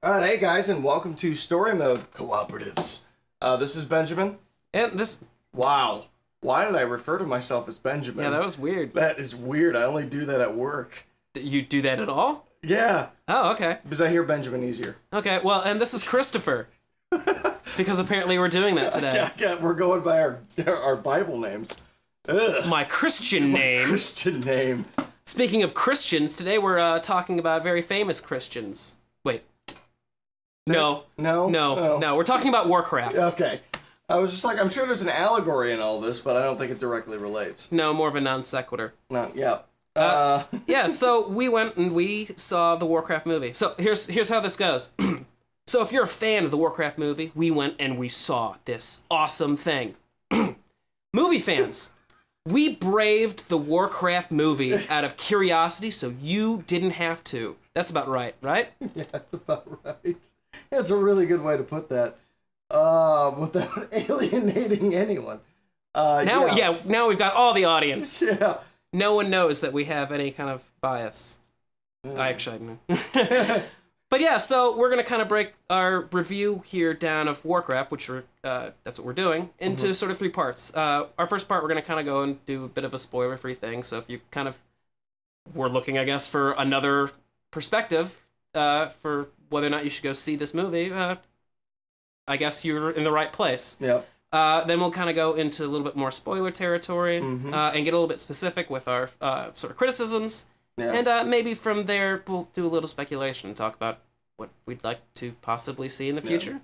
Alright, hey guys, and welcome to Story Mode Co-Operatives. This is Benjamin. And this... Wow. Why did I refer to myself as Benjamin? Yeah, that was weird. That is weird. I only do that at work. You do that at all? Yeah. Oh, okay. Because I hear Benjamin easier. Okay, well, and this is Christopher. Because apparently we're doing that today. Yeah, we're going by our Bible names. Ugh. My Christian name. Christian name. Speaking of Christians, today we're talking about very famous Christians. Wait. No. No? No. We're talking about Warcraft. Okay. I was just like, I'm sure there's an allegory in all this, but I don't think it directly relates. No, more of a non sequitur. No, yeah. Yeah, so we went and we saw the Warcraft movie. So here's how this goes. So if you're a fan of the Warcraft movie, we went and we saw this awesome thing. Movie fans, we braved the Warcraft movie out of curiosity so you didn't have to. That's about right, right? Yeah, that's about right. That's a really good way to put that. Without alienating anyone. Now we've got all the audience. Yeah. No one knows that we have any kind of bias. I actually know. But yeah, so we're gonna kind of break our review here down of Warcraft, which that's what we're doing, into sort of three parts. Our first part, we're gonna kind of go and do a bit of a spoiler-free thing. So if you kind of were looking, I guess, for another perspective for whether or not you should go see this movie, I guess you're in the right place. Yep. Then we'll kind of go into a little bit more spoiler territory and get a little bit specific with our sort of criticisms. Yeah. And maybe from there, we'll do a little speculation and talk about what we'd like to possibly see in the future. Yeah.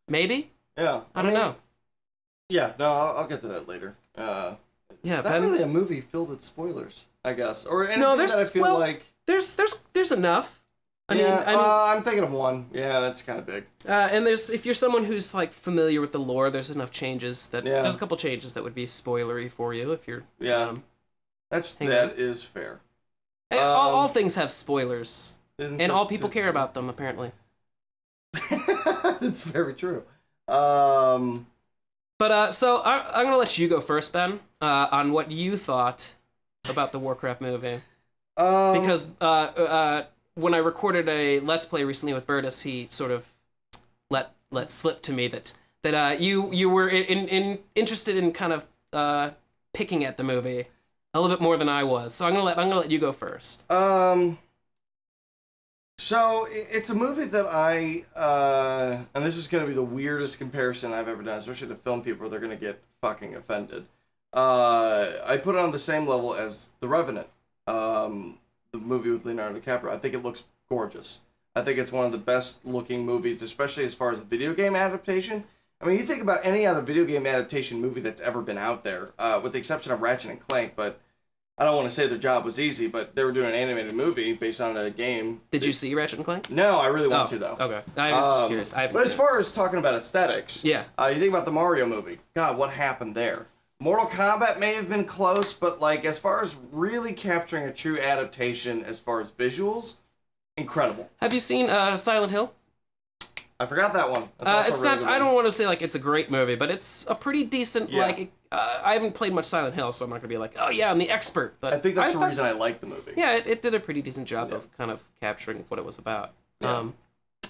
Maybe? Yeah. I don't know. Yeah, no, I'll get to that later. Yeah, it's not really a movie filled with spoilers, I guess. Or anything that I feel like... There's enough. I mean, I'm thinking of one. Yeah, that's kind of big. And if you're someone who's like familiar with the lore, there's enough changes that there's a couple changes that would be spoilery for you if you're that is fair. All things have spoilers, and all people care about them apparently. It's very true. So I'm gonna let you go first, Ben, on what you thought about the Warcraft movie, because when I recorded a Let's Play recently with Bertus, he sort of let slip to me that you were interested in kind of picking at the movie a little bit more than I was. So I'm gonna let you go first. So it's a movie that and this is gonna be the weirdest comparison I've ever done, especially to film people. They're gonna get fucking offended. I put it on the same level as The Revenant. The movie with Leonardo DiCaprio. I think it looks gorgeous. I think it's one of the best looking movies, especially as far as a video game adaptation. I mean, you think about any other video game adaptation movie that's ever been out there, with the exception of Ratchet and Clank, but I don't want to say their job was easy, but they were doing an animated movie based on a game. Did you see Ratchet and Clank? No, I really want to, though. Okay. I was just curious. But as far as talking about aesthetics, yeah. You think about the Mario movie. God, what happened there? Mortal Kombat may have been close, but like as far as really capturing a true adaptation as far as visuals, incredible. Have you seen Silent Hill? I forgot that one. It's not. I don't want to say like it's a great movie, but it's a pretty decent. Yeah. Like I haven't played much Silent Hill, so I'm not gonna be like, oh yeah, I'm the expert. But I think that's the reason I like the movie. Yeah, it did a pretty decent job of kind of capturing what it was about. Yeah.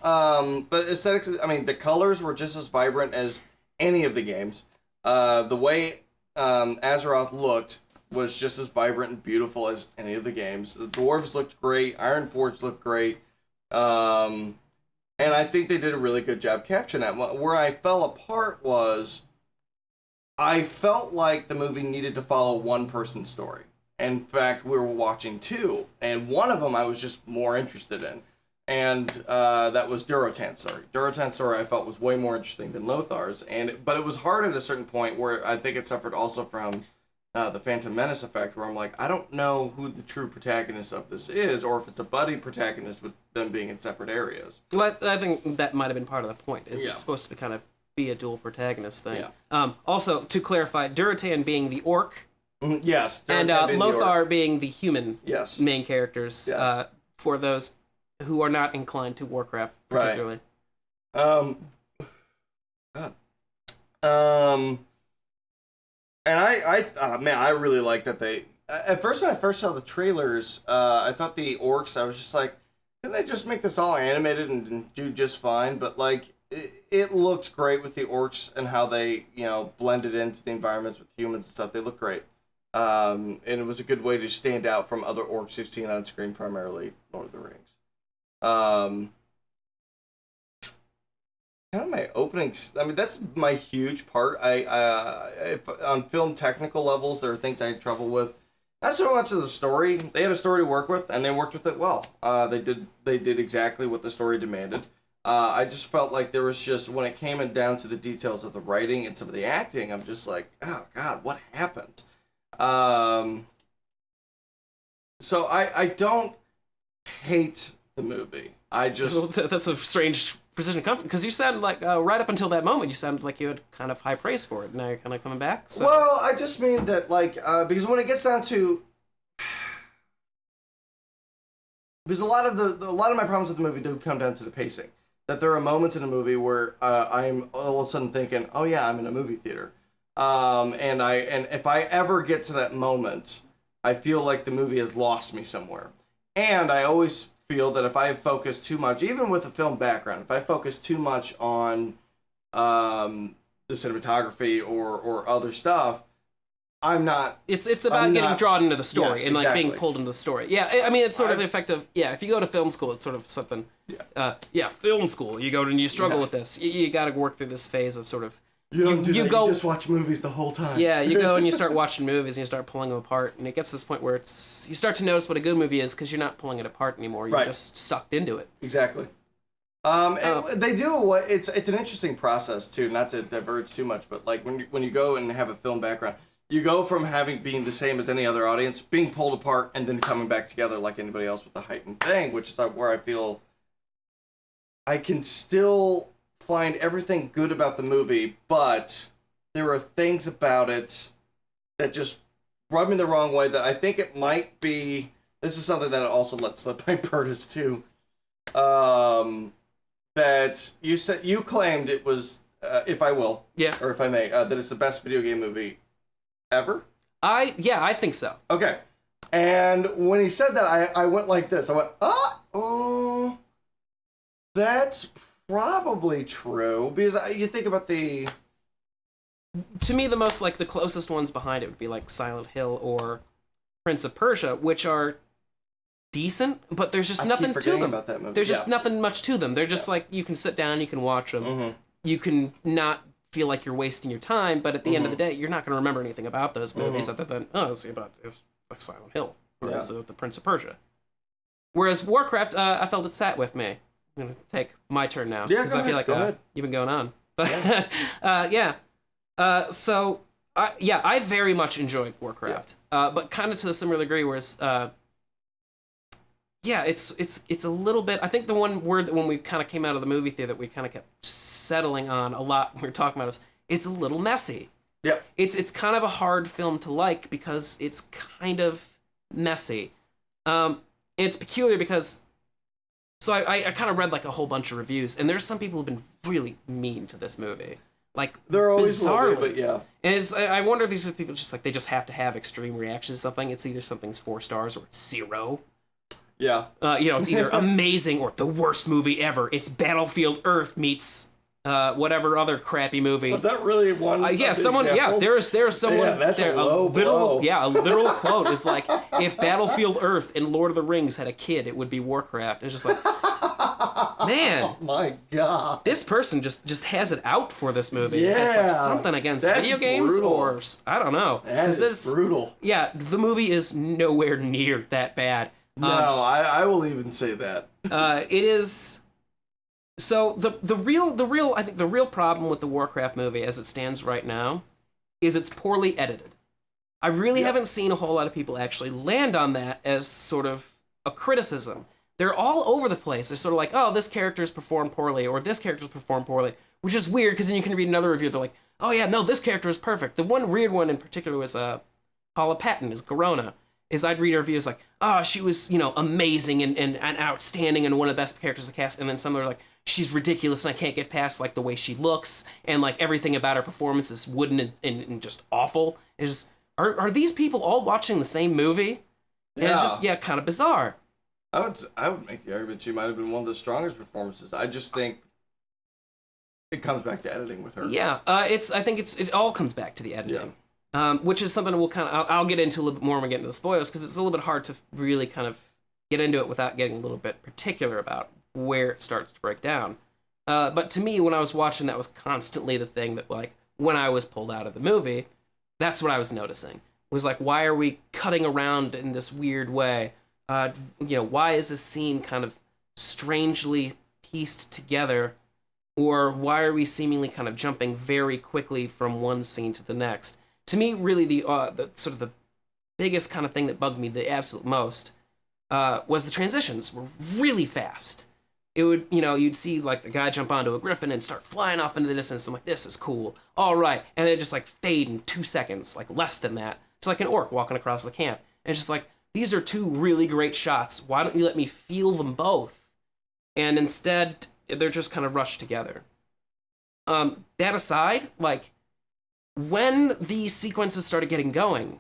But aesthetics. I mean, the colors were just as vibrant as any of the games. The way Azeroth looked was just as vibrant and beautiful as any of the games. The dwarves looked great. Ironforge looked great. And I think they did a really good job capturing that. Where I fell apart was I felt like the movie needed to follow one person's story. In fact, we were watching two, and one of them I was just more interested in. And that was Durotan's story. Durotan's story I felt was way more interesting than Lothar's, but it was hard at a certain point where I think it suffered also from the Phantom Menace effect, where I'm like, I don't know who the true protagonist of this is, or if it's a buddy protagonist with them being in separate areas. Well, I think that might have been part of the point, is it's supposed to kind of be a dual protagonist thing. Yeah. Also, to clarify, Durotan being the orc, yes, and Lothar being the human main characters, yes. For those who are not inclined to Warcraft particularly. Right. And I really like that they. At first, when I first saw the trailers, I thought the orcs. I was just like, Didn't they just make this all animated and do just fine? But like, it looked great with the orcs and how they, you know, blended into the environments with humans and stuff. They look great. And it was a good way to stand out from other orcs you've seen on screen, primarily Lord of the Rings. Kind of my opening. I mean, that's my huge part. On film technical levels, there are things I had trouble with. Not so much of the story. They had a story to work with, and they worked with it well. They did exactly what the story demanded. I just felt like there was just, when it came down to the details of the writing and some of the acting, I'm just like, oh God, what happened? So I don't hate the movie. I just... That's a strange precision of comfort, because you sounded like, right up until that moment, you sounded like you had kind of high praise for it. Now you're kind of coming back. So. Well, I just mean that, like, because when it gets down to... Because a lot of my problems with the movie do come down to the pacing. That there are moments in a movie where I'm all of a sudden thinking, oh yeah, I'm in a movie theater. And if I ever get to that moment, I feel like the movie has lost me somewhere. And I always feel that if I focus too much, even with a film background, if I focus too much on the cinematography or other stuff, I'm not... It's about getting drawn into the story, yes, and like exactly. being pulled into the story. Yeah, I mean, it's sort of the effect of, if you go to film school, it's sort of something... Yeah. Film school. You go and you struggle with this. You got to work through this phase of sort of... You don't do that. You just watch movies the whole time. Yeah, you go and you start watching movies and you start pulling them apart, and it gets to this point where you start to notice what a good movie is because you're not pulling it apart anymore. You're just sucked into it. Exactly. And they do it's an interesting process too. Not to diverge too much, but like when you go and have a film background, you go from being the same as any other audience, being pulled apart, and then coming back together like anybody else with the heightened thing, which is where I feel I can still find everything good about the movie, but there are things about it that just rub me the wrong way that I think it might be... This is something that I also let slip by Curtis too. That you claimed it was, if I will, or if I may, that it's the best video game movie ever? I think so. Okay. And when he said that, I went like this. I went, oh, that's probably true. Because you think about the... To me, the closest ones behind it would be like Silent Hill or Prince of Persia, which are decent, but there's just nothing to them. About that movie. There's just nothing much to them. They're just like, you can sit down, you can watch them. Mm-hmm. You can not feel like you're wasting your time, but at the end of the day, you're not going to remember anything about those movies other than, it's like Silent Hill or the Prince of Persia. Whereas Warcraft, I felt it sat with me. I'm going to take my turn now. Yeah, because I feel like you've been going on. But so I very much enjoyed Warcraft. But kind of to a similar degree, whereas it's a little bit... I think the one word that when we kind of came out of the movie theater that we kind of kept settling on a lot when we were talking about is it's a little messy. Yep. It's kind of a hard film to like because it's kind of messy. It's peculiar because... So I kind of read like a whole bunch of reviews, and there's some people who've been really mean to this movie. Like, they're always bizarrely. But yeah. And I wonder if these are people just like, they just have to have extreme reactions to something. It's either something's 4 stars or it's 0. Yeah. It's either amazing or the worst movie ever. It's Battlefield Earth meets whatever other crappy movie. Was that really one? Someone. Examples? Yeah, there's someone. Yeah, that's there, a low blow. A literal quote is like, if Battlefield Earth and Lord of the Rings had a kid, it would be Warcraft. It's just like, man. Oh my God. This person just has it out for this movie. Yeah. It's like something against video games brutal. or I don't know. That is brutal. Yeah, the movie is nowhere near that bad. No, I will even say that. It is. So the real problem with the Warcraft movie as it stands right now is it's poorly edited. I really haven't seen a whole lot of people actually land on that as sort of a criticism. They're all over the place. They're sort of like, oh, this character's performed poorly, or this character's performed poorly, which is weird because then you can read another review. They're like, oh yeah, no, this character is perfect. The one weird one in particular was Paula Patton as Garona. I'd read reviews like, oh, she was, amazing and outstanding and one of the best characters in the cast, and then some are like, she's ridiculous and I can't get past like the way she looks and like everything about her performance is wooden and just awful. It's just, are these people all watching the same movie? And it's just kind of bizarre. I would make the argument she might have been one of the strongest performances. I just think it comes back to editing with her. Yeah, I think it all comes back to the editing, which is something I'll get into a little bit more when we get into the spoilers, because it's a little bit hard to really kind of get into it without getting a little bit particular about where it starts to break down. But to me, when I was watching, that was constantly the thing that, like, when I was pulled out of the movie, that's what I was noticing. Was like, why are we cutting around in this weird way? Why is this scene kind of strangely pieced together? Or why are we seemingly kind of jumping very quickly from one scene to the next? To me, really, the sort of the biggest kind of thing that bugged me the absolute most was the transitions were really fast. It would, you'd see like the guy jump onto a griffin and start flying off into the distance. I'm like, this is cool. All right. And then just like fade in 2 seconds, like less than that, to like an orc walking across the camp. And it's just like, these are two really great shots. Why don't you let me feel them both? And instead, they're just kind of rushed together. That aside, like, when the sequences started getting going,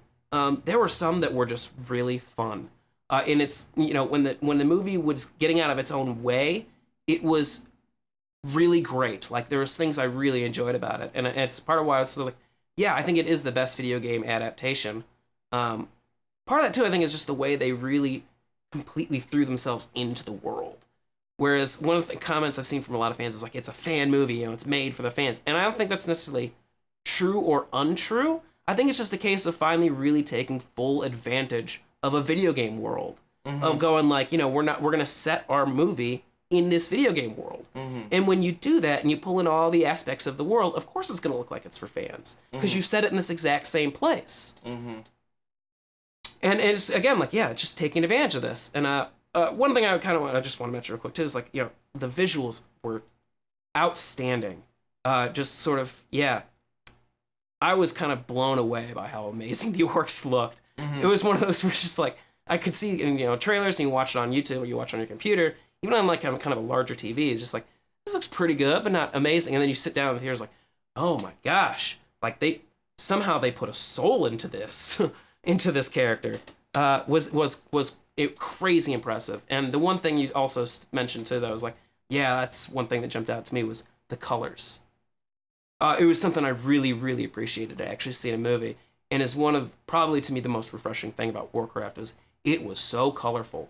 there were some that were just really fun. And it's, when the movie was getting out of its own way, it was really great. Like, there was things I really enjoyed about it. And it's part of why I was like, yeah, I think it is the best video game adaptation. Part of that, too, I think, is just the way they really completely threw themselves into the world. Whereas one of the comments I've seen from a lot of fans is like, it's a fan movie, it's made for the fans. And I don't think that's necessarily true or untrue. I think it's just a case of finally really taking full advantage of a video game world. Mm-hmm. Of going like, we're gonna set our movie in this video game world. Mm-hmm. And when you do that and you pull in all the aspects of the world, of course it's gonna look like it's for fans. Because you've set it in this exact same place. Mm-hmm. And it's, again, like, yeah, just taking advantage of this. And one thing I just want to mention real quick too is like, the visuals were outstanding. Just sort of, yeah, I was kind of blown away by how amazing the orcs looked. Mm-hmm. It was one of those where it's just like, I could see in trailers, and you watch it on YouTube or you watch it on your computer, even on like kind of a larger TV, it's just like, this looks pretty good, but not amazing. And then you sit down and here's like, oh my gosh, like they put a soul into this, into this character. Was it crazy impressive. And the one thing you also mentioned too, that was like, yeah, that's one thing that jumped out to me was the colors. It was something I really, really appreciated to actually see in a movie, and is one of probably to me the most refreshing thing about Warcraft is it was so colorful.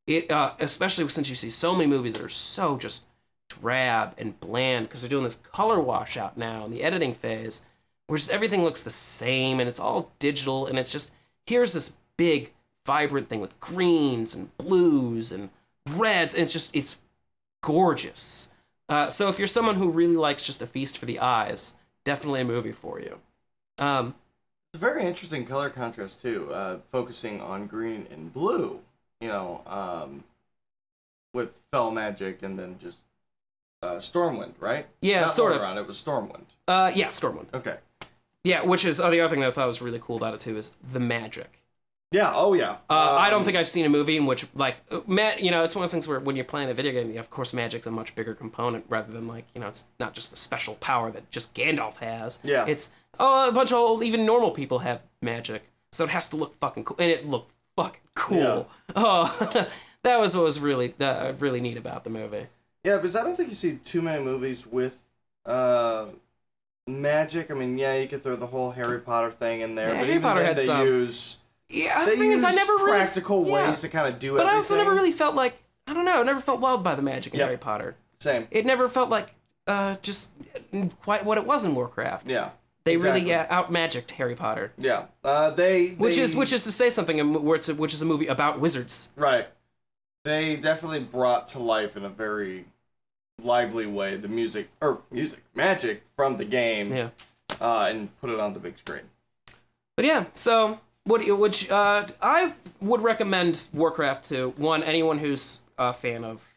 It especially since you see so many movies that are so just drab and bland because they're doing this color washout now in the editing phase, where just everything looks the same and it's all digital, and it's just here's this big vibrant thing with greens and blues and reds, and it's gorgeous. So if you're someone who really likes just a feast for the eyes, definitely a movie for you. It's a very interesting color contrast too, focusing on green and blue, with Fell Magic and then just Stormwind, right? Yeah, not sort of. Around, it was Stormwind. Yeah, Stormwind. Okay. Yeah, which is the other thing that I thought was really cool about it too is the magic. Yeah. Oh, yeah. I don't think I've seen a movie in which, like, it's one of those things where when you're playing a video game, of course, magic's a much bigger component rather than, like, it's not just the special power that just Gandalf has. Yeah. It's, a bunch of even normal people have magic, so it has to look fucking cool, and it looked fucking cool. Yeah. Oh, that was what was really, really neat about the movie. Yeah, because I don't think you see too many movies with magic. I mean, yeah, you could throw the whole Harry Potter thing in there, yeah, but Harry even Potter then had they some. use... Yeah, they the thing use is, I never really practical ways to kind of do but everything. I also never really felt like, I don't know, I never felt wowed by the magic in Harry Potter. Same. It never felt like just quite what it was in Warcraft. Yeah. They really out-magicked Harry Potter. Yeah. Which is to say something which is a movie about wizards. Right. They definitely brought to life in a very lively way the magic from the game. Yeah. And put it on the big screen. But yeah, so I would recommend Warcraft to anyone who's a fan of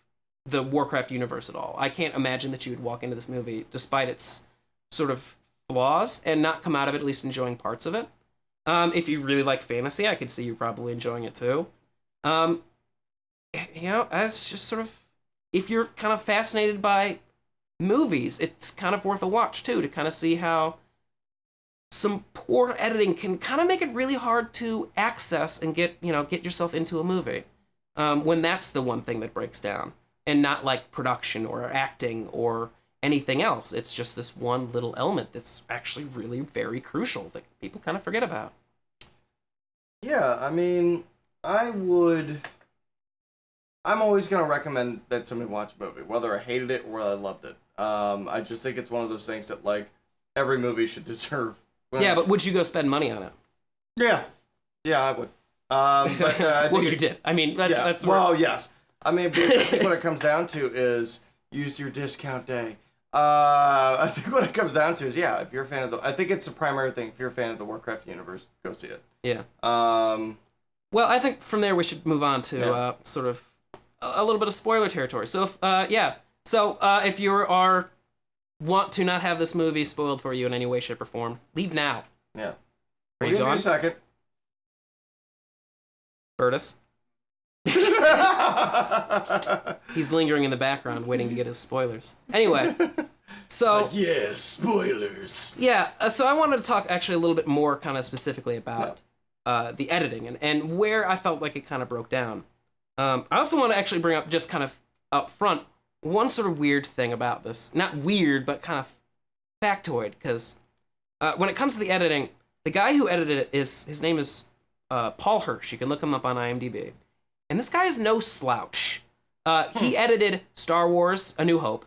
the Warcraft universe at all. I can't imagine that you would walk into this movie, despite its sort of flaws, and not come out of it at least enjoying parts of it. If you really like fantasy, I could see you probably enjoying it too. As just sort of, if you're kind of fascinated by movies, it's kind of worth a watch too, to kind of see how some poor editing can kind of make it really hard to access and get yourself into a movie. when that's the one thing that breaks down, and not like production or acting or anything else. It's just this one little element that's actually really very crucial that people kind of forget about. Yeah, I mean, I'm always going to recommend that somebody watch a movie, whether I hated it or whether I loved it. I just think it's one of those things that, like, every movie should deserve. Yeah, but would you go spend money on it? Yeah. Yeah, I would. But I think well, you did. I mean, that's well, yes. I mean, but I think what it comes down to is use your discount day. I think what it comes down to is, yeah, if you're a fan of I think it's a primary thing. If you're a fan of the Warcraft universe, go see it. Yeah. Well, I think from there we should move on to sort of a little bit of spoiler territory. So, if you want to not have this movie spoiled for you in any way, shape, or form, leave now. Yeah. Are you gone? Give me a second. Bertus? He's lingering in the background, waiting to get his spoilers. Anyway, so yeah, spoilers. Yeah, so I wanted to talk actually a little bit more, kind of specifically about the editing and where I felt like it kind of broke down. I also want to actually bring up, just kind of up front, one sort of weird thing about this. Not weird, but kind of factoid, because when it comes to the editing, the guy who edited it his name is Paul Hirsch. You can look him up on IMDb. And this guy is no slouch. He edited Star Wars: A New Hope.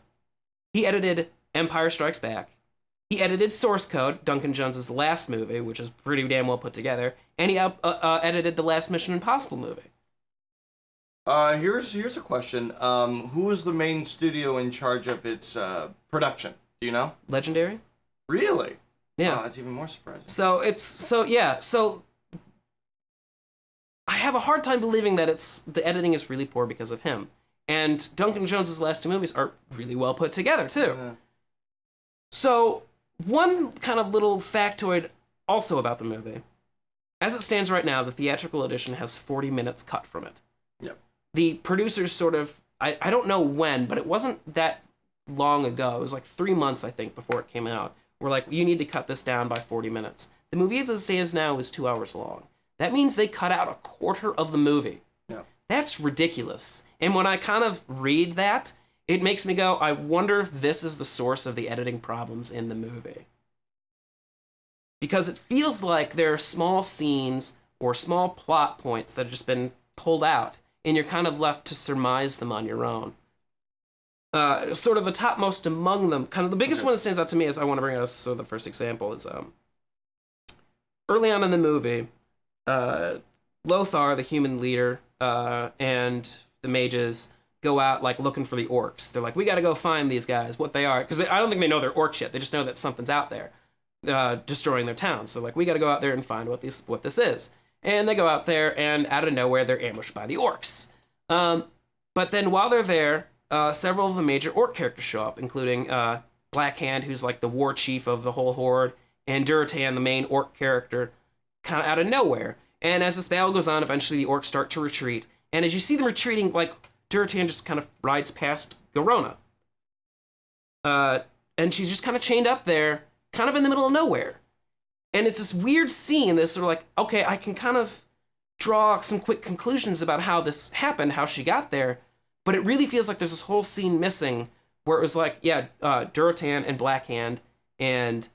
He edited Empire Strikes Back. He edited Source Code, Duncan Jones's last movie, which is pretty damn well put together. And he edited the last Mission Impossible movie. Here's a question. Who was the main studio in charge of its production? Do you know? Legendary. Really? Yeah. Oh, that's even more surprising. So I have a hard time believing that the editing is really poor because of him. And Duncan Jones's last two movies are really well put together too. Yeah. So one kind of little factoid also about the movie. As it stands right now, the theatrical edition has 40 minutes cut from it. Yep. The producers sort of, I don't know when, but it wasn't that long ago. It was like 3 months, I think, before it came out. We're like, you need to cut this down by 40 minutes. The movie as it stands now is 2 hours long. That means they cut out a quarter of the movie. Yeah. That's ridiculous. And when I kind of read that, it makes me go, I wonder if this is the source of the editing problems in the movie. Because it feels like there are small scenes or small plot points that have just been pulled out, and you're kind of left to surmise them on your own. Sort of the topmost among them, kind of the biggest one that stands out to me is, I want to bring out, so the first example is, early on in the movie, Lothar, the human leader, and the mages go out like looking for the orcs. They're like, we got to go find these guys, what they are, because I don't think they know they're orcs yet. They just know that something's out there, destroying their town. So like, we got to go out there and find what this is. And they go out there, and out of nowhere, they're ambushed by the orcs. But then while they're there, several of the major orc characters show up, including Blackhand, who's like the war chief of the whole horde, and Durotan, the main orc character, kind of out of nowhere. And as this battle goes on, eventually the orcs start to retreat. And as you see them retreating, like, Durotan just kind of rides past Garona. And she's just kind of chained up there, kind of in the middle of nowhere. And it's this weird scene that's sort of like, okay, I can kind of draw some quick conclusions about how this happened, how she got there. But it really feels like there's this whole scene missing where it was like, yeah, Durotan and Blackhand and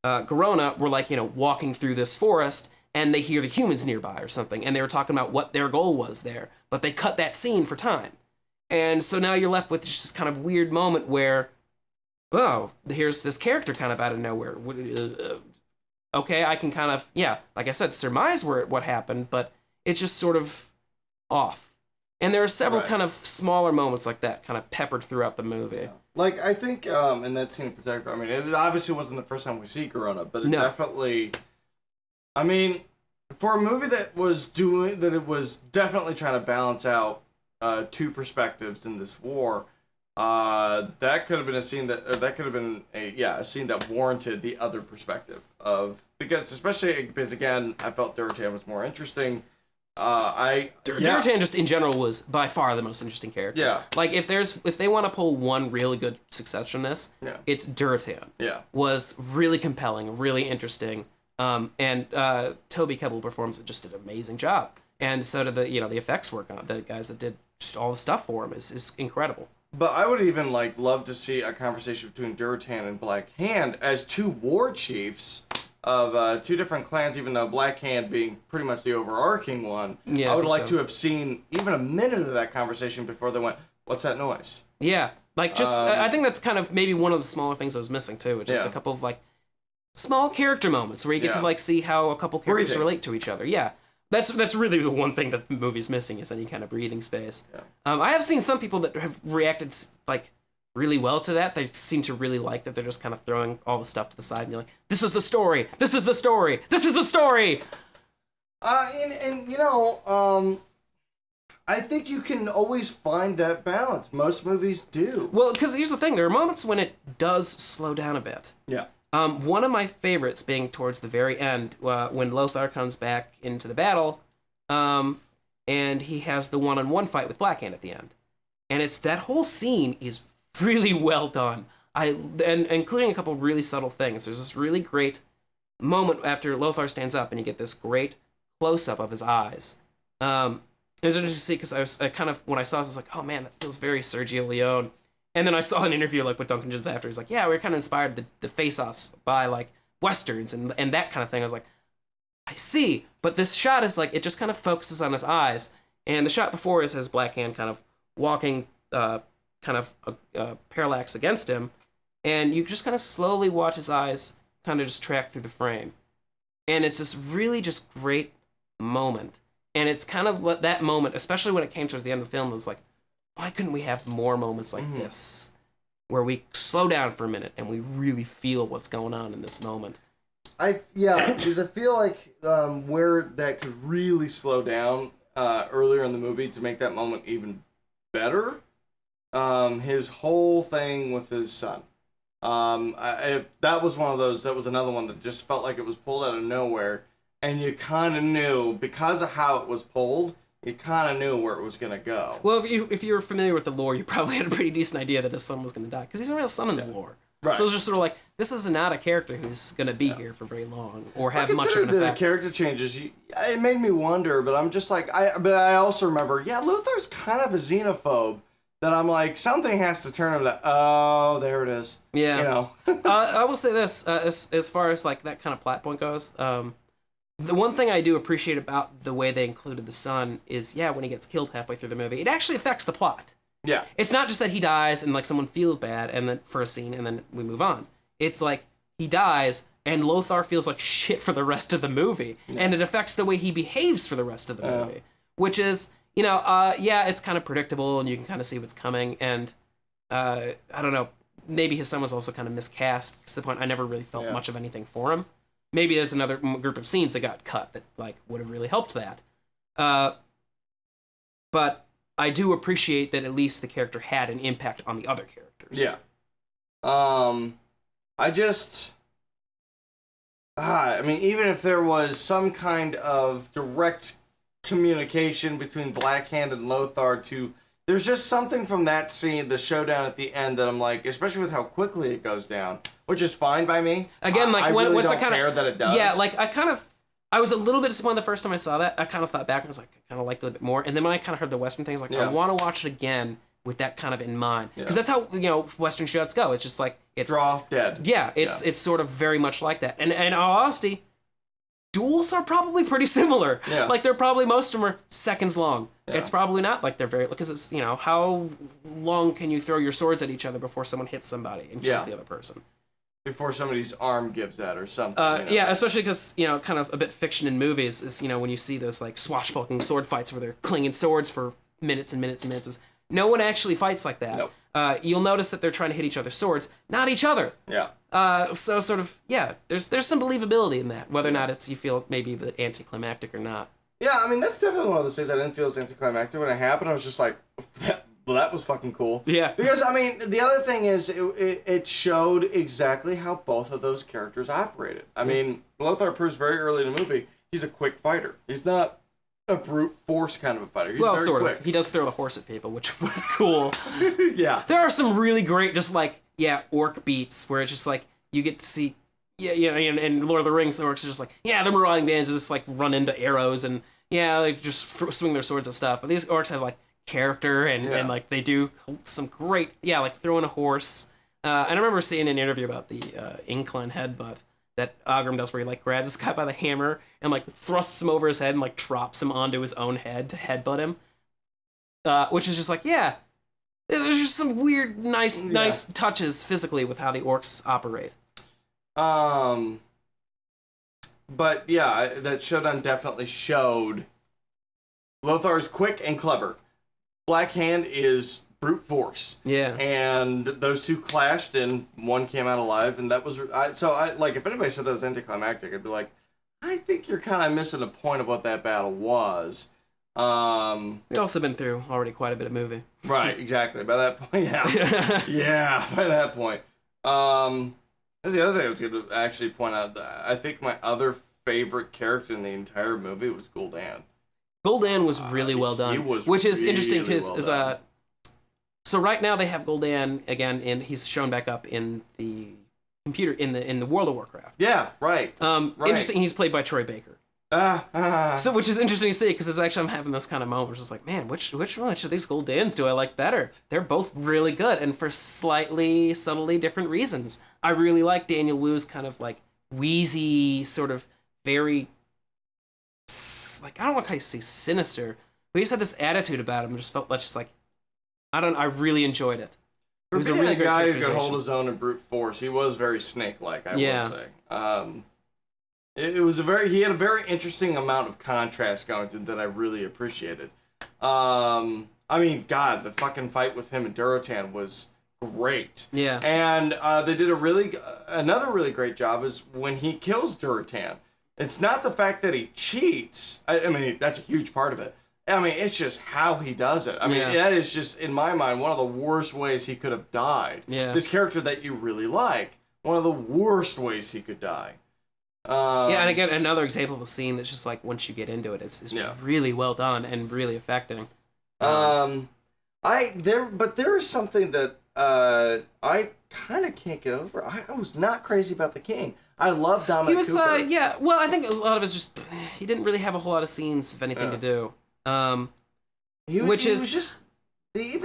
Garona were like, walking through this forest, and they hear the humans nearby or something, and they were talking about what their goal was there, but they cut that scene for time. And so now you're left with just this kind of weird moment where, oh, here's this character kind of out of nowhere. Okay, I can kind of, like I said, surmise what happened, but it's just sort of off. And there are several kind of smaller moments like that kind of peppered throughout the movie. Yeah. Like, I think in that scene in particular, I mean, it obviously wasn't the first time we see Garona, but it definitely, I mean, for a movie that it was definitely trying to balance out two perspectives in this war, that could have been a scene a scene that warranted the other perspective because again, I felt Durotan was more interesting. Durotan just in general was by far the most interesting character. Yeah. Like if they want to pull one really good success from this, it's Durotan. Yeah. Was really compelling, really interesting. And Toby Kebbell performs just an amazing job. And so did the effects work on it. The guys that did all the stuff for him is incredible. But I would even love to see a conversation between Durotan and Black Hand as two war chiefs of two different clans, even though Black Hand being pretty much the overarching one. Yeah, I would like to have seen even a minute of that conversation before they went, "What's that noise?" Yeah, I think that's kind of maybe one of the smaller things I was missing too. Just a couple of small character moments where you get to see how a couple characters relate to each other. Yeah. That's really the one thing that the movie's missing is any kind of breathing space. Yeah. I have seen some people that have reacted really well to that. They seem to really like that they're just kind of throwing all the stuff to the side and you're like, this is the story, this is the story, this is the story. I think you can always find that balance. Most movies do. Well, because here's the thing, there are moments when it does slow down a bit. Yeah. One of my favorites being towards the very end, when Lothar comes back into the battle, and he has the one-on-one fight with Blackhand at the end. And that whole scene is really well done. And including a couple really subtle things. There's this really great moment after Lothar stands up, and you get this great close-up of his eyes. It was interesting to see, because I kind of, when I saw this, I was like, oh man, that feels very Sergio Leone. And then I saw an interview with Duncan Jones after. He's like, yeah, we were kind of inspired the face-offs by westerns and that kind of thing. I was like, I see. But this shot is it just kind of focuses on his eyes. And the shot before is his Blackhand kind of walking parallax against him. And you just kind of slowly watch his eyes kind of just track through the frame. And it's this really just great moment. And it's kind of that moment, especially when it came towards the end of the film, it was like, why couldn't we have more moments like this where we slow down for a minute and we really feel what's going on in this moment? Because I feel like where that could really slow down earlier in the movie to make that moment even better, his whole thing with his son. That was one of those, that was another one that just felt like it was pulled out of nowhere, and you kind of knew, because of how it was pulled, you kind of knew where it was going to go. Well, if you were familiar with the lore, you probably had a pretty decent idea that his son was going to die, because he's a real son in the lore. Right. So it's just sort of this is not a character who's going to be here for very long, or have much of an effect. The character changes, it made me wonder, but I'm just but I also remember, Luther's kind of a xenophobe, that I'm like, something has to turn him to, oh, there it is. Yeah. I will say this, as far as that kind of plot point goes, the one thing I do appreciate about the way they included the son is, when he gets killed halfway through the movie, it actually affects the plot. Yeah. It's not just that he dies and someone feels bad and then for a scene and then we move on. It's he dies and Lothar feels like shit for the rest of the movie, and it affects the way he behaves for the rest of the movie, which is, it's kind of predictable and you can kind of see what's coming, and I don't know, maybe his son was also kind of miscast to the point I never really felt much of anything for him. Maybe there's another group of scenes that got cut that would have really helped that. But I do appreciate that at least the character had an impact on the other characters. Yeah. Even if there was some kind of direct communication between Blackhand and Lothar there's just something from that scene, the showdown at the end, that I'm like, especially with how quickly it goes down, which is fine by me. Again, I really don't care that it does. Yeah, I was a little bit disappointed the first time I saw that. I kind of thought back and I was like, I kind of liked it a bit more. And then when I kind of heard the Western thing, I was like, I want to watch it again with that kind of in mind. Because that's how, Western shootouts go. It's just it's... Draw, dead. Yeah, it's sort of very much like that. And in all honesty, duels are probably pretty similar. Yeah. They're probably, most of them are seconds long. Yeah. It's probably not they're very... Because it's, how long can you throw your swords at each other before someone hits somebody and kills the other person? Before somebody's arm gives out or something. Yeah, especially because, kind of a bit fiction in movies is, when you see those, swashbuckling sword fights where they're clinging swords for minutes and minutes and minutes. No one actually fights like that. Nope. You'll notice that they're trying to hit each other's swords, not each other. Yeah. So sort of, there's some believability in that, whether or not you feel maybe a bit anticlimactic or not. Yeah, that's definitely one of those things I didn't feel as anticlimactic when it happened. I was just like, well, that was fucking cool. Yeah. Because, the other thing is, it showed exactly how both of those characters operated. Lothar proves very early in the movie, he's a quick fighter. He's not a brute force kind of a fighter. He's very sort quick. of. He does throw the horse at people, which was cool. Yeah. There are some really great, just orc beats where it's just you get to see, in Lord of the Rings, the orcs are just the marauding bands just run into arrows and yeah, they just swing their swords and stuff. But these orcs have like character and like they do some great, like throwing a horse. And I remember seeing an interview about the incline headbutt that Ogrim does, where he like grabs this guy by the hammer and like thrusts him over his head and like drops him onto his own head to headbutt him. Which is just like, there's just some weird, nice touches physically with how the orcs operate. But yeah, that showdown definitely showed Lothar is quick and clever. Black Hand is brute force. Yeah. And those two clashed and one came out alive, and that was like if anybody said that was anticlimactic, I'd be like, I think you're kind of missing the point of what that battle was. We've also been through already quite a bit of movie. Right, exactly. By that point, yeah, by that point. That's the other thing I was going to actually point out. I think my other favorite character in the entire movie was Gul'dan. Gul'dan was really well done, which is really interesting because so right now they have Gul'dan again, and he's shown back up in the computer in the World of Warcraft. Yeah, right. Interesting. He's played by Troy Baker. So, which is interesting to see, because it's actually, I'm having this kind of moment, which is like, man, which of these Gul'dans do I like better? They're both really good, and for slightly, subtly different reasons. I really like Daniel Wu's kind of like wheezy, sort of very, like, I don't know how you say sinister, but he just had this attitude about him. Just felt like, I really enjoyed it. It was a really great guy who could hold his own in brute force. He was very snake-like, I will say. He had a very interesting amount of contrast going to him that I really appreciated. I mean, God, the fucking fight with him and Durotan was great. Yeah. And they did another really great job is when he kills Durotan. It's not the fact that he cheats. I mean, that's a huge part of it. I mean, it's just how he does it. I mean, that is just, in my mind, one of the worst ways he could have died. Yeah. This character that you really like, one of the worst ways he could die. And again, another example of a scene that's just like, once you get into it, it's really well done and really affecting. There is something that I kind of can't get over. I was not crazy about the king. I love Dominic Cooper. Well, I think a lot of it's just he didn't really have a whole lot of scenes of anything to do. Even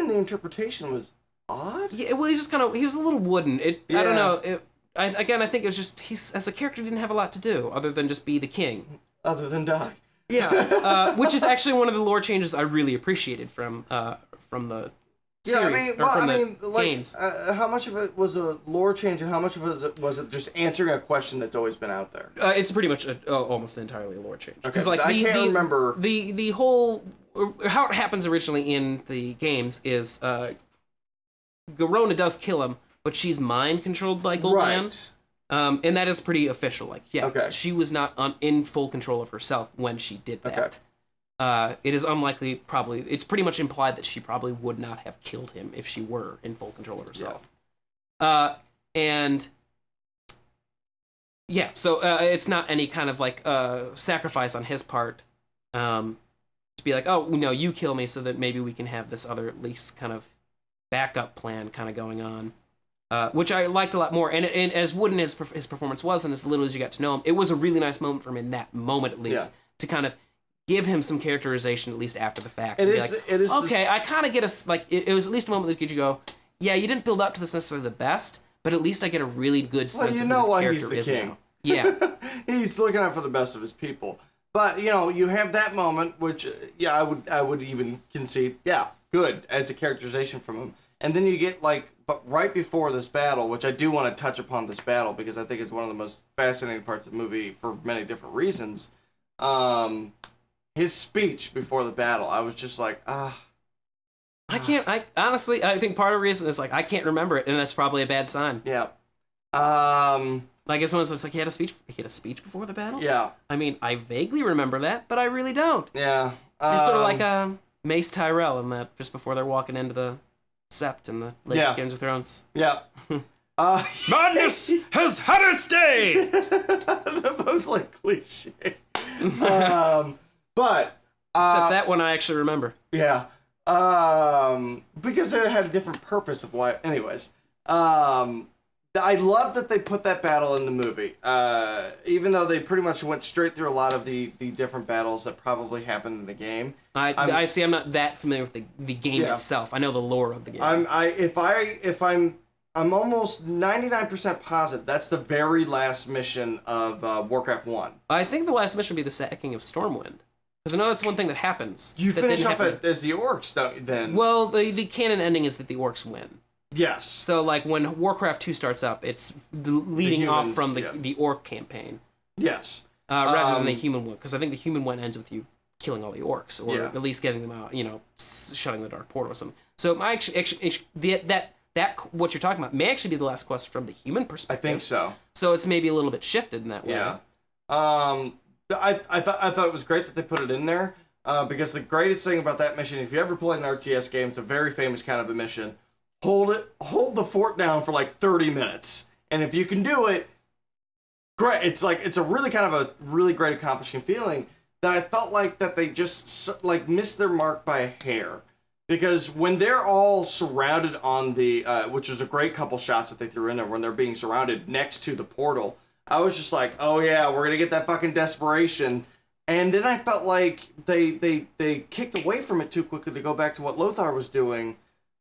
the interpretation was odd. Yeah, well, he was a little wooden. I don't know. I think it was just as a character didn't have a lot to do other than just be the king. Other than die. Yeah, which is actually one of the lore changes I really appreciated from the series games. How much of it was a lore change, and how much of it was it just answering a question that's always been out there? It's pretty much almost entirely a lore change. Because I can't remember the whole how it happens originally in the games is Garona does kill him, but she's mind controlled by Gul'dan. Right. And that is pretty official. Like, she was not in full control of herself when she did that. It is unlikely, it's pretty much implied that she probably would not have killed him if she were in full control of herself. So it's not any kind of like sacrifice on his part to be like, oh, no, you kill me so that maybe we can have this other at least kind of backup plan kind of going on. Which I liked a lot more, and as wooden as his performance was, and as little as you got to know him, it was a really nice moment for him in that moment, at least, to kind of give him some characterization, at least after the fact. It is. Okay, I kind of get it was at least a moment that you go, yeah, you didn't build up to this necessarily the best, but at least I get a really good sense of who this character is now. Yeah, he's looking out for the best of his people. But you have that moment, which I would even concede, good as a characterization from him, and then you get but right before this battle, which I do want to touch upon this battle because I think it's one of the most fascinating parts of the movie for many different reasons. His speech before the battle, I was just like, I honestly, I think part of the reason is I can't remember it, and that's probably a bad sign. Yeah. Like it's one of those he had a speech before the battle? Yeah. I mean, I vaguely remember that, but I really don't. Yeah. It's sort of like Mace Tyrell in that just before they're walking into the Sept in the latest Games of Thrones. Yeah. Madness has had its day! They're both cliche. But except that one I actually remember. Yeah. Because it had a different purpose of why. Anyways. I love that they put that battle in the movie. Even though they pretty much went straight through a lot of the different battles that probably happened in the game. I see. I'm not that familiar with the game itself. I know the lore of the game. I'm almost 99% positive that's the very last mission of Warcraft 1. I think the last mission would be the sacking of Stormwind. Because I know that's one thing that happens. You finish off as the Orcs, then. Well, the canon ending is that the Orcs win. Yes. So, like, when Warcraft 2 starts up, it's leading off from the Orc campaign. Yes. Rather than the human one. Because I think the human one ends with you killing all the Orcs. Or at least getting them out, shutting the Dark Portal or something. So, that what you're talking about may actually be the last quest from the human perspective. I think so. So, it's maybe a little bit shifted in that way. Yeah. I thought it was great that they put it in there. Because the greatest thing about that mission, if you ever played an RTS game, it's a very famous kind of a mission. Hold the fort down for like 30 minutes. And if you can do it, great. It's a really kind of a really great accomplishing feeling that I felt like that they just like missed their mark by a hair. Because when they're all surrounded on the, which was a great couple shots that they threw in there, when they're being surrounded next to the portal, I was just like, oh yeah, we're going to get that fucking desperation. And then I felt like they kicked away from it too quickly to go back to what Lothar was doing.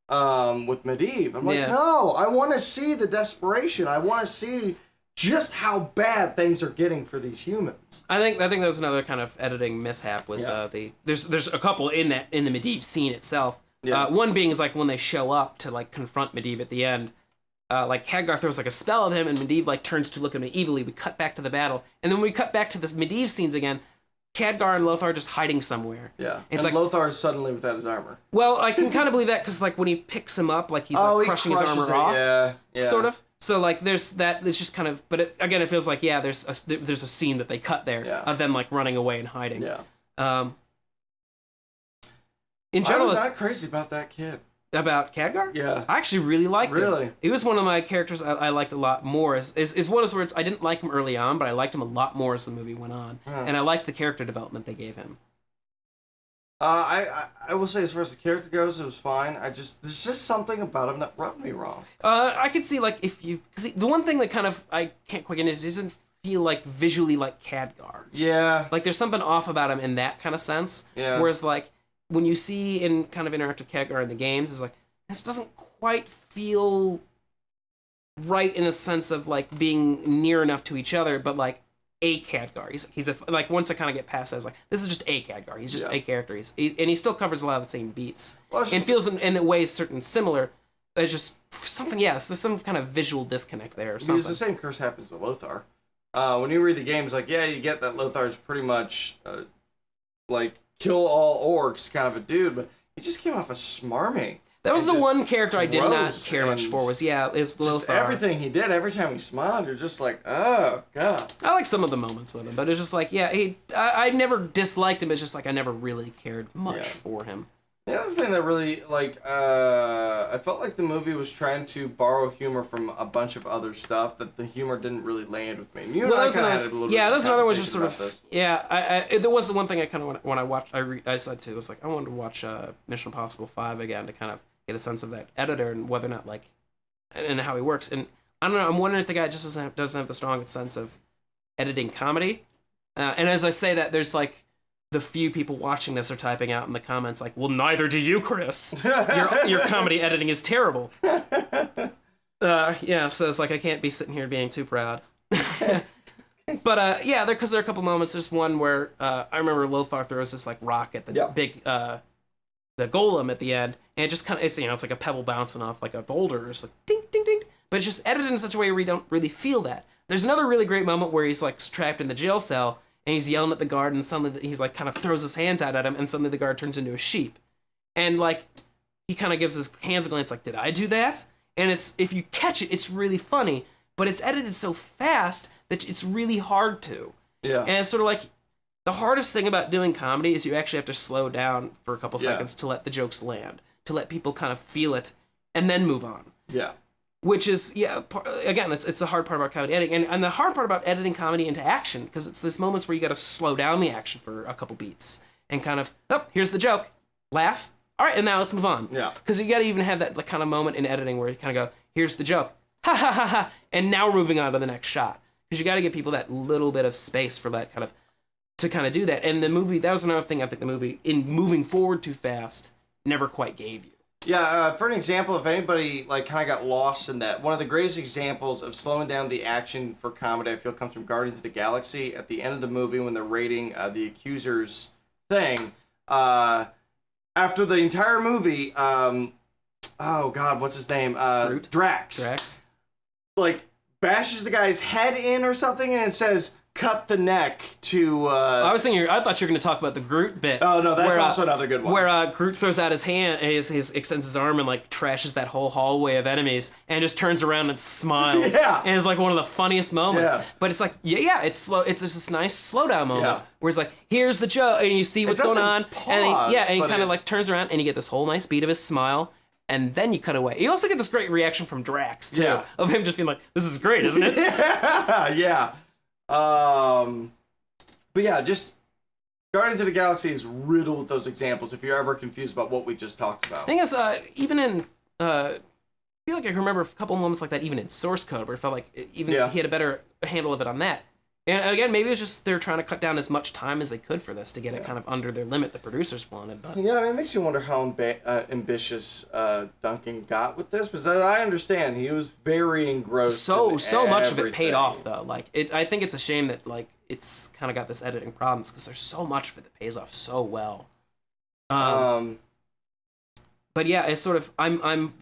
With Medivh. I'm like, no, I want to see the desperation. I want to see just how bad things are getting for these humans. I think that was another kind of editing mishap was there's a couple in the Medivh scene itself. Yeah. One being is like when they show up to like confront Medivh at the end. Like Khadgar throws like a spell at him and Medivh like turns to look at him evilly. We cut back to the battle. And then when we cut back to the Medivh scenes again, Khadgar and Lothar are just hiding somewhere. Yeah, and like, Lothar is suddenly without his armor. Well, I can kind of believe that because like when he picks him up, like he's like crushing his armor off. Yeah. Sort of. So like there's that. It's just kind of. But it feels like there's a scene that they cut there of them like running away and hiding. Yeah. In general, I was not crazy about that kid. About Khadgar? Yeah. I actually really liked him. Really? He was one of my characters I liked a lot more. Is one of those words I didn't like him early on, but I liked him a lot more as the movie went on. And I liked the character development they gave him. I will say as far as the character goes, it was fine. There's just something about him that rubbed me wrong. I could see like because the one thing that kind of I can't quite get into is he doesn't feel like visually like Khadgar. Yeah. Like there's something off about him in that kind of sense. Yeah. Whereas like when you see in kind of interact with Khadgar in the games, is like this doesn't quite feel right in a sense of like being near enough to each other, but like a Khadgar. He's a like once I kind of get past that, I was like this is just a Khadgar. He's just a character. And he still covers a lot of the same beats and feels in ways certain similar. It's just something. There's some kind of visual disconnect there. Or something. Because the same curse happens to Lothar. When you read the games, like you get that Lothar's pretty much like kill all orcs kind of a dude, but he just came off as smarmy. That was the one character I did not care much for. Is Lothar. Everything he did, every time he smiled, you're just like, oh god. I like some of the moments with him, but it's just like, I never disliked him. It's just like I never really cared much for him. The other thing that really, I felt like the movie was trying to borrow humor from a bunch of other stuff that the humor didn't really land with me. That was another one just sort of, there was the one thing I kind of, when I watched, I decided to, it was like, I wanted to watch Mission Impossible 5 again to kind of get a sense of that editor and whether or not, like, and how he works. And I don't know, I'm wondering if the guy just doesn't have the strongest sense of editing comedy. And as I say that, there's like, the few people watching this are typing out in the comments like, well, neither do you, Chris. Your comedy editing is terrible. So it's like I can't be sitting here being too proud. But because there are a couple moments. There's one where I remember Lothar throws this like rock at the big the golem at the end, and it just kind of it's like a pebble bouncing off like a boulder. It's like ding ding ding, but it's just edited in such a way where you don't really feel that. There's another really great moment where he's like trapped in the jail cell. And he's yelling at the guard, and suddenly he's like kind of throws his hands out at him, and suddenly the guard turns into a sheep. And like he kind of gives his hands a glance, like, "Did I do that?" And it's if you catch it, it's really funny, but it's edited so fast that it's really hard to. Yeah. And it's sort of like the hardest thing about doing comedy is you actually have to slow down for a couple seconds to let the jokes land, to let people kind of feel it, and then move on. Yeah. Which is, again, it's the hard part about comedy editing. And the hard part about editing comedy into action, because it's this moments where you got to slow down the action for a couple beats and kind of, here's the joke, laugh, all right, and now let's move on. Yeah. Because you got to even have that kind of moment in editing where you kind of go, here's the joke, ha ha ha ha, and now we're moving on to the next shot. Because you got to give people that little bit of space for that kind of, to kind of do that. And the movie, that was another thing I think the movie, in moving forward too fast, never quite gave you. Yeah, for an example, if anybody like kind of got lost in that, one of the greatest examples of slowing down the action for comedy, I feel, comes from Guardians of the Galaxy. At the end of the movie, when they're raiding the Accuser's thing, after the entire movie, oh god, what's his name? Drax. Like, bashes the guy's head in or something, and it says, cut the neck to... I thought you were going to talk about the Groot bit. Oh, no, that's also another good one. Where Groot throws out his hand, extends his arm and, like, trashes that whole hallway of enemies, and just turns around and smiles. Yeah. And it's, like, one of the funniest moments. Yeah. But it's like, it's slow. It's just this nice slowdown moment. Yeah. Where it's like, here's the joke, and you see what's going on. Pause, and he kind of, like, turns around, and you get this whole nice beat of his smile. And then you cut away. You also get this great reaction from Drax, too. Yeah. Of him just being like, this is great, isn't it? Yeah. But yeah, just Guardians of the Galaxy is riddled with those examples if you're ever confused about what we just talked about. The thing is, even in, I feel like I can remember a couple moments like that even in Source Code, where it felt like he had a better handle of it on that. And again, maybe it's just they're trying to cut down as much time as they could for this to get it kind of under their limit the producers wanted. But yeah, I mean, it makes you wonder how ambitious Duncan got with this, because I understand he was very engrossed. So much of everything. it paid off though. Like I think it's a shame that like it's kind of got this editing problems because there's so much of it that pays off so well. But yeah, it's sort of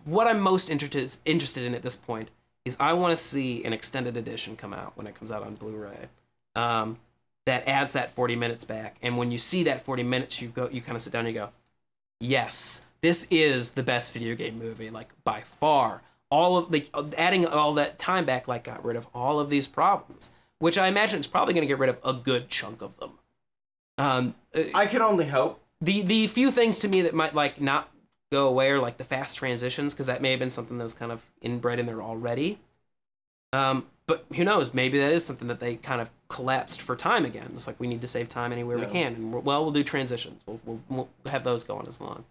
what I'm most interested in at this point is I want to see an extended edition come out when it comes out on Blu-ray that adds that 40 minutes back. And when you see that 40 minutes, you kind of sit down and you go, yes, this is the best video game movie, like by far. All of the adding all that time back, like got rid of all of these problems, which I imagine is probably going to get rid of a good chunk of them. I can only hope. The few things to me that might like not go away are like the fast transitions, because that may have been something that was kind of inbred in there already. But who knows? Maybe that is something that they kind of collapsed for time again. It's like we need to save time anywhere we can, and we'll do transitions. We'll have those going as long.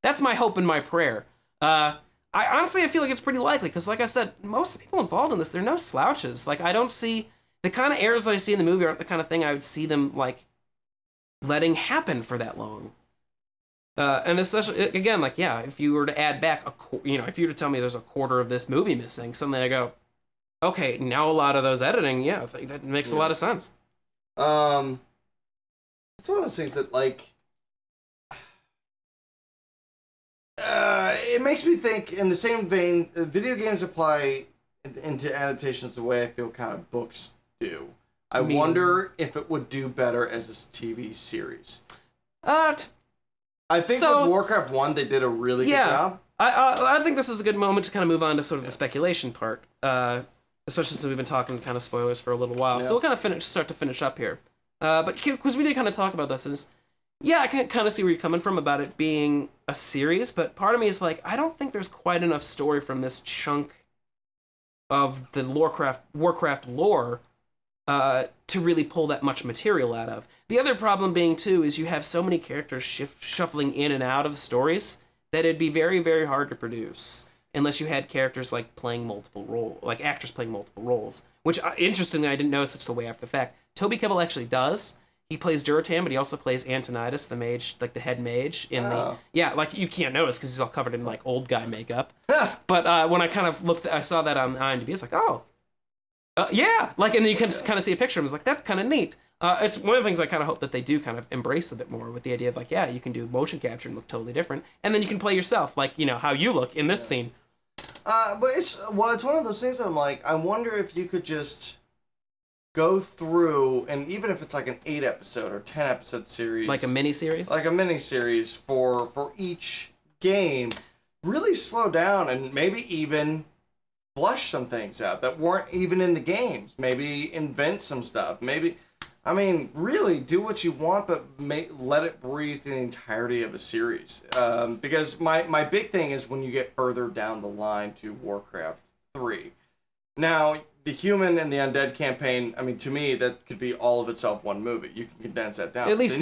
That's my hope and my prayer. I feel like it's pretty likely because, like I said, most of the people involved in this, they're no slouches. Like I don't see the kind of errors that I see in the movie aren't the kind of thing I would see them like letting happen for that long. And especially, again, like, yeah, if you were to add back if you were to tell me there's a quarter of this movie missing, suddenly I go, okay, now a lot of those editing, I think that makes a lot of sense. It's one of those things that, like, it makes me think, in the same vein, video games apply into adaptations the way I feel kind of books do. I wonder if it would do better as a TV series. I think with Warcraft 1, they did a really good job. I think this is a good moment to kind of move on to sort of the speculation part, especially since we've been talking kind of spoilers for a little while. Yeah. So we'll kind of start to finish up here. But because we did kind of talk about this, is I can kind of see where you're coming from about it being a series, but part of me is like, I don't think there's quite enough story from this chunk of the Warcraft lore to really pull that much material out of. The other problem being, too, is you have so many characters shuffling in and out of stories that it'd be very, very hard to produce unless you had characters like playing multiple roles, like actors playing multiple roles, which, interestingly, I didn't know such the way after the fact. Toby Kebbell actually does. He plays Durotan, but he also plays Antonidas, the mage, like the head mage. Like you can't notice because he's all covered in like old guy makeup. But when I kind of I saw that on IMDb, it's like, oh, like, and then you can kind of see a picture of him. It's like, that's kind of neat. It's one of the things I kind of hope that they do kind of embrace a bit more with the idea of like, you can do motion capture and look totally different, and then you can play yourself, like, how you look in this scene. But it's one of those things that I'm like, I wonder if you could just go through, and even if it's like an 8-episode or 10-episode series, like a mini-series? Like a mini-series for each game, really slow down and maybe even flush some things out that weren't even in the games. Maybe invent some stuff. Maybe, I mean, really do what you want, but let it breathe the entirety of a series. Because my big thing is when you get further down the line to Warcraft 3. Now, the human and the undead campaign, I mean, to me, that could be all of itself one movie. You can condense that down. At least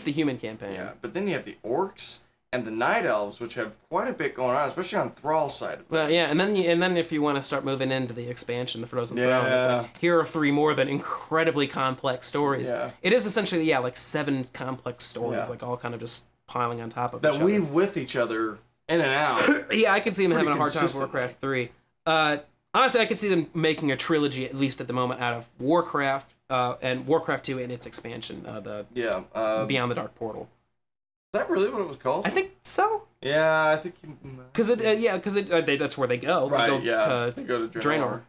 the human campaign. Yeah, but then you have the orcs and the Night Elves, which have quite a bit going on, especially on Thrall's side of things. Well, yeah, and then if you want to start moving into the expansion, the Frozen Throne, it's like, here are 3 more than incredibly complex stories. Yeah. It is essentially, like 7 complex stories, like all kind of just piling on top of each other. That weave with each other in and out. Yeah, I could see them having a hard time with Warcraft 3. Honestly, I could see them making a trilogy, at least at the moment, out of Warcraft and Warcraft 2 and its expansion, Beyond the Dark Portal. Is that really what it was called? I think so. Yeah, I think because that's where they go. Right. They go to Draenor.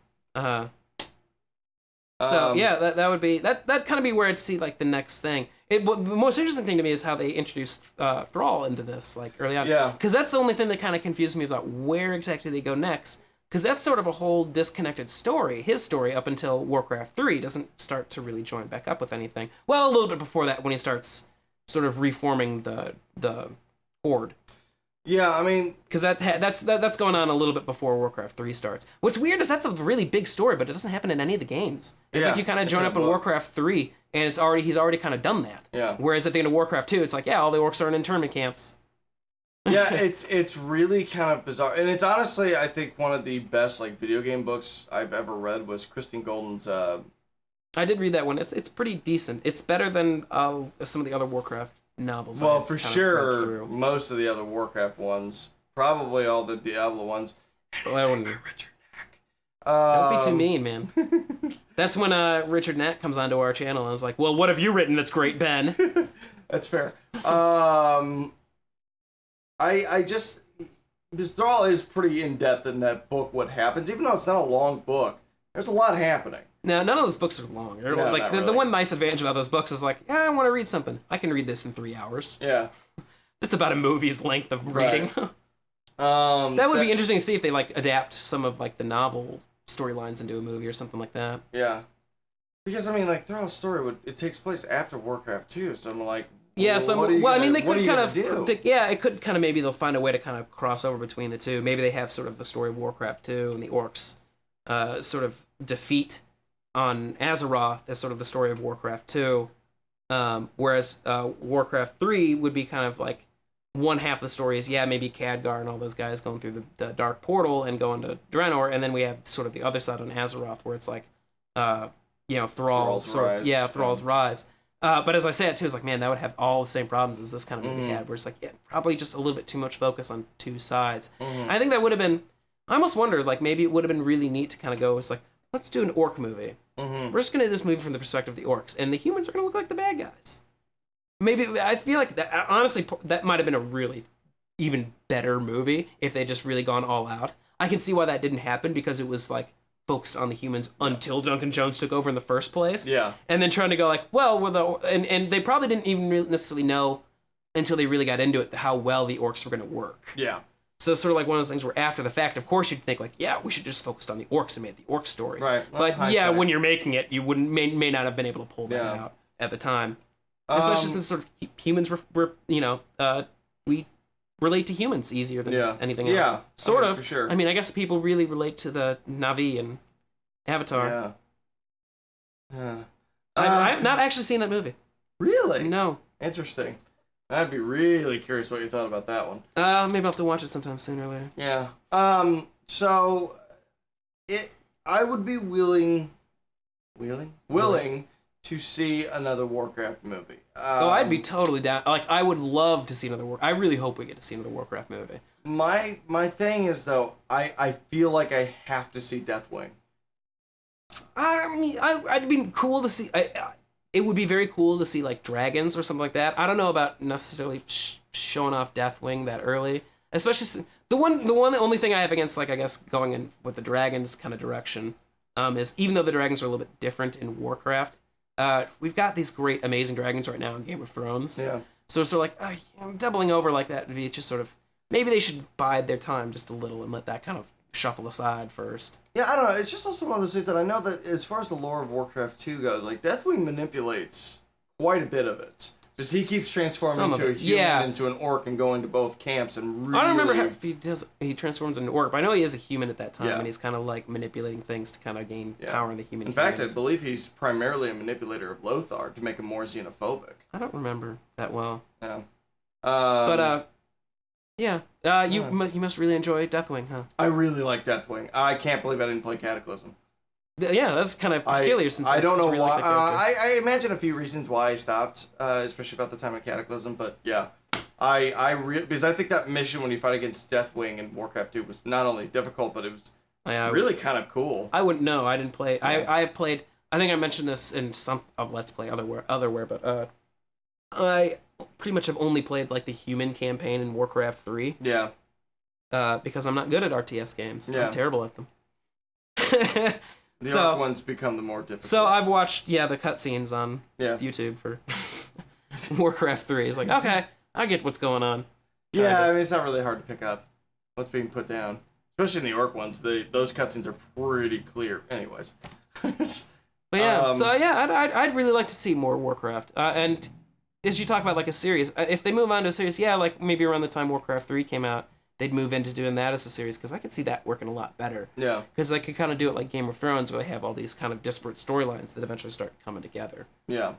So that would be that kind of be where I'd see like the next thing. The most interesting thing to me is how they introduced Thrall into this like early on. Yeah. Because that's the only thing that kind of confused me about where exactly they go next. Because that's sort of a whole disconnected story. His story up until Warcraft 3 doesn't start to really join back up with anything. Well, a little bit before that when he starts sort of reforming the Horde. Yeah, I mean, because that's going on a little bit before Warcraft 3 starts. What's weird is that's a really big story, but it doesn't happen in any of the games. It's like you kind of join up in Warcraft 3, and he's already kind of done that. Yeah. Whereas at the end of Warcraft 2, it's like, all the orcs are in internment camps. Yeah, it's really kind of bizarre, and it's honestly, I think one of the best like video game books I've ever read was Christine Golden's. I did read that one. It's pretty decent. It's better than some of the other Warcraft novels. Well, for sure, most of the other Warcraft ones, probably all the Diablo ones. Well, I wouldn't. Richard Knack. Don't be too mean, man. That's when Richard Knack comes onto our channel and is like, "Well, what have you written that's great, Ben?" That's fair. I just this Thrall is pretty in depth in that book. What happens, even though it's not a long book, there's a lot happening. No, none of those books are long. No, like the one nice advantage about those books is like, I want to read something. I can read this in 3 hours. Yeah, that's about a movie's length of reading. Right. That would be interesting to see if they like adapt some of like the novel storylines into a movie or something like that. Yeah, because I mean, like Thrall's story it takes place after Warcraft 2, so I'm like. Yeah, they could kind of do? It could kind of maybe they'll find a way to kind of cross over between the two. Maybe they have sort of the story of Warcraft 2 and the Orcs sort of defeat on Azeroth as sort of the story of Warcraft 2, whereas Warcraft 3 would be kind of like one half of the story is maybe Khadgar and all those guys going through the Dark Portal and going to Draenor, and then we have sort of the other side on Azeroth where it's like Thrall's rise. But as I say it too, it's like, man, that would have all the same problems as this kind of movie had, where it's like, probably just a little bit too much focus on two sides. I think that would have been, I almost wondered, like, maybe it would have been really neat to kind of go, it's like, let's do an orc movie. We're just going to do this movie from the perspective of the orcs, and the humans are going to look like the bad guys. Maybe, I feel like, that, honestly, that might have been a really even better movie if they'd just really gone all out. I can see why that didn't happen, because it was, like, focused on the humans until Duncan Jones took over in the first place. Yeah. And then trying to go like, well, and they probably didn't even really necessarily know until they really got into it how well the orcs were going to work. Yeah. So it's sort of like one of those things where after the fact, of course, you'd think like, we should just focus on the orcs and make the orc story. Right. But when you're making it, you may not have been able to pull that out at the time. Especially since sort of humans we relate to humans easier than anything else. Yeah, sort of. For sure. I mean, I guess people really relate to the Na'vi and Avatar. Yeah. I've not actually seen that movie. Really? No. Interesting. I'd be really curious what you thought about that one. Maybe I'll have to watch it sometime sooner or later. Yeah. So, I would be willing to see another Warcraft movie. I'd be totally down. Like, I would love to see another I really hope we get to see another Warcraft movie. My thing is, though, I feel like I have to see Deathwing. I mean, I'd be cool to see. It would be very cool to see, like, dragons or something like that. I don't know about necessarily showing off Deathwing that early. Especially, the only thing I have against, like, I guess, going in with the dragons kind of direction is, even though the dragons are a little bit different in Warcraft, we've got these great, amazing dragons right now in Game of Thrones. Yeah. So it's sort of like, doubling over like that would be just sort of, maybe they should bide their time just a little and let that kind of shuffle aside first. Yeah, I don't know. It's just also one of those things that I know that as far as the lore of Warcraft 2 goes, like, Deathwing manipulates quite a bit of it. Because he keeps transforming into a human, into an orc, and going to both camps and really... I don't remember if he transforms into an orc, but I know he is a human at that time, and he's kind of like manipulating things to kind of gain power in the human. In fact, I believe he's primarily a manipulator of Lothar to make him more xenophobic. I don't remember that well. Yeah. Yeah. You must really enjoy Deathwing, huh? I really like Deathwing. I can't believe I didn't play Cataclysm. Yeah, that's kind of peculiar since I don't know really why. like that I imagine a few reasons why I stopped, especially about the time of Cataclysm. But yeah, because I think that mission when you fight against Deathwing in Warcraft 2 was not only difficult, but it was really kind of cool. I wouldn't know. I didn't play. Yeah. I played. I think I mentioned this in some Let's Play otherwhere, but I pretty much have only played like the human campaign in Warcraft 3. Yeah. Because I'm not good at RTS games. Yeah. I'm terrible at them. The Orc ones become the more difficult. So I've watched, the cutscenes on YouTube for Warcraft 3. It's like, okay, I get what's going on. Yeah, I mean, it's not really hard to pick up what's being put down. Especially in the Orc ones, those cutscenes are pretty clear. Anyways. But yeah, I'd really like to see more Warcraft. And as you talk about like a series, if they move on to a series, like maybe around the time Warcraft 3 came out, they'd move into doing that as a series, because I could see that working a lot better. Yeah. Because they could kind of do it like Game of Thrones, where they have all these kind of disparate storylines that eventually start coming together. Yeah.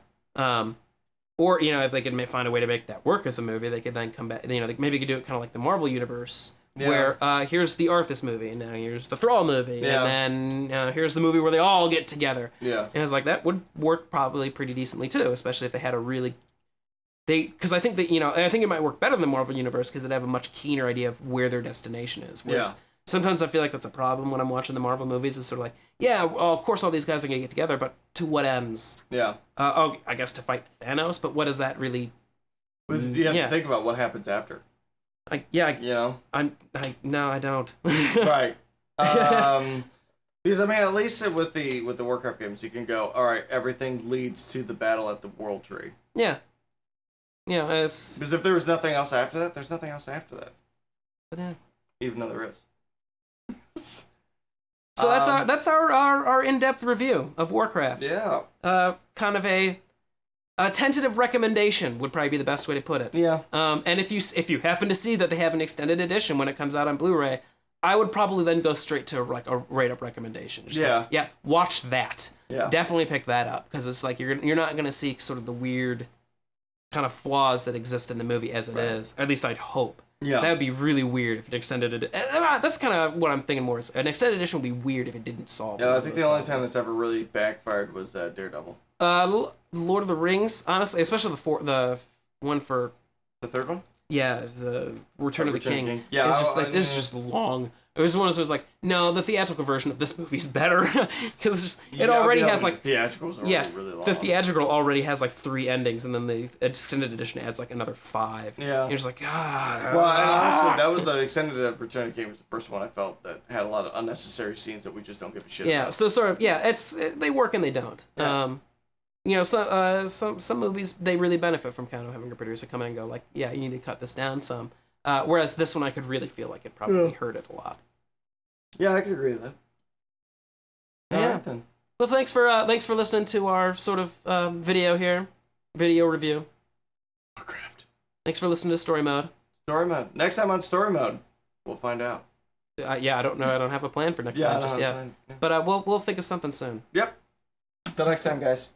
Or, if they could find a way to make that work as a movie, they could then come back, they maybe could do it kind of like the Marvel Universe, where here's the Arthas movie, and now here's the Thrall movie, and then here's the movie where they all get together. Yeah. And it's like, that would work probably pretty decently too, especially if they had a really... Because I think that, I think it might work better than the Marvel Universe, because they'd have a much keener idea of where their destination is. Whereas sometimes I feel like that's a problem when I'm watching the Marvel movies, is sort of like, well, of course all these guys are going to get together, but to what ends? Yeah. I guess to fight Thanos, but what does that really... You have to think about what happens after. No, I don't. Right. Because, I mean, at least with the Warcraft games, you can go, all right, everything leads to the battle at the World Tree. Yeah. It's... Because if there was nothing else after that, there's nothing else after that. But yeah. Even though there is. So that's our in-depth review of Warcraft. Yeah. Kind of a tentative recommendation would probably be the best way to put it. Yeah. And if you happen to see that they have an extended edition when it comes out on Blu-ray, I would probably then go straight to like a rate-up recommendation. Just watch that. Yeah. Definitely pick that up, because it's like you're not gonna see sort of the weird kind of flaws that exist in the movie as it is. Or at least I'd hope. Yeah. That would be really weird if it extended it. That's kind of what I'm thinking more. An extended edition would be weird if it didn't solve. Yeah, I think the only time that's ever really backfired was Daredevil. Lord of the Rings, honestly, especially the one for the third one. Yeah, the Return of the King. Yeah, it's just like this is just long. It was one of those like, no, the theatrical version of this movie is better, because it already has like theatricals are really long. The theatrical already has like 3 endings, and then the extended edition adds like another 5. Yeah, you're just like Well, and honestly, that was the extended Return of the King was the first one I felt that had a lot of unnecessary scenes that we just don't give a shit about. Yeah, so sort of they work and they don't. Yeah. Some movies, they really benefit from kind of having a producer come in and go like, you need to cut this down some. Whereas this one, I could really feel like it probably hurt it a lot. Yeah, I could agree with that. Yeah. Right, then. Well, thanks for listening to our sort of video review. Warcraft. Thanks for listening to Story Mode. Story Mode. Next time on Story Mode, we'll find out. I don't know. I don't have a plan for next time just yet. But we'll think of something soon. Yep. Until next time, guys.